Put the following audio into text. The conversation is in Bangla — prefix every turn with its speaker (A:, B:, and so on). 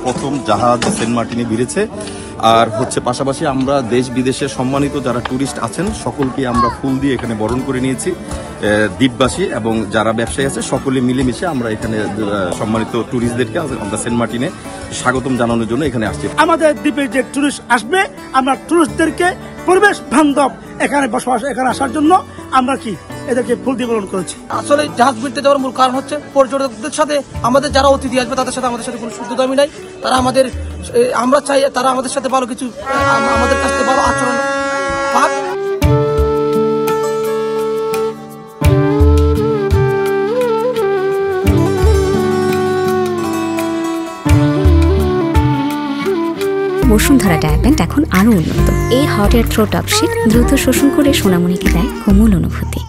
A: প্রথম জাহাজ সেন্ট মার্টিনে ভিড়েছে। আর হচ্ছে পাশাপাশি আমরা দেশ বিদেশের সম্মানিত যারা ট্যুরিস্ট আছেন সকলকে আমরা ফুল দিয়ে এখানে বরণ করে নিয়েছি। দ্বীপবাসী এবং যারা ব্যবসায়ী আছে সকলে মিলেমিশে আমরা এখানে সম্মানিত ট্যুরিস্টদেরকে আমরা সেন্ট মার্টিনে স্বাগতম জানানোর জন্য এখানে আসছি।
B: আমাদের দ্বীপে যে ট্যুরিস্ট আসবে আমরা ট্যুরিস্টদেরকে পরিবেশ বান্ধব এখানে বসবাস এখানে আসার জন্য আমরা কি এদেরকে ফুল দিয়ে বরণ করেছি।
C: আসলে জাহাজ ভিড়তে যাওয়ার মূল কারণ হচ্ছে পর্যটকদের সাথে আমাদের যারা অতিথি আসবে তাদের সাথে আমাদের সাথে কোনো শুদ্ধতামি নাই। তারা আমাদের আমরা চাই তারা আমাদের সাথে ভালো কিছু আমাদের কাছ থেকে ভালো আচরণ পাক।
D: বসুন্ধরা ডায়াপেন্ট এখন আরো উন্নত। এই hot air through top sheet দ্রুত শোষণ করে সোনামণিকে দেয় কোমল অনুভূতি।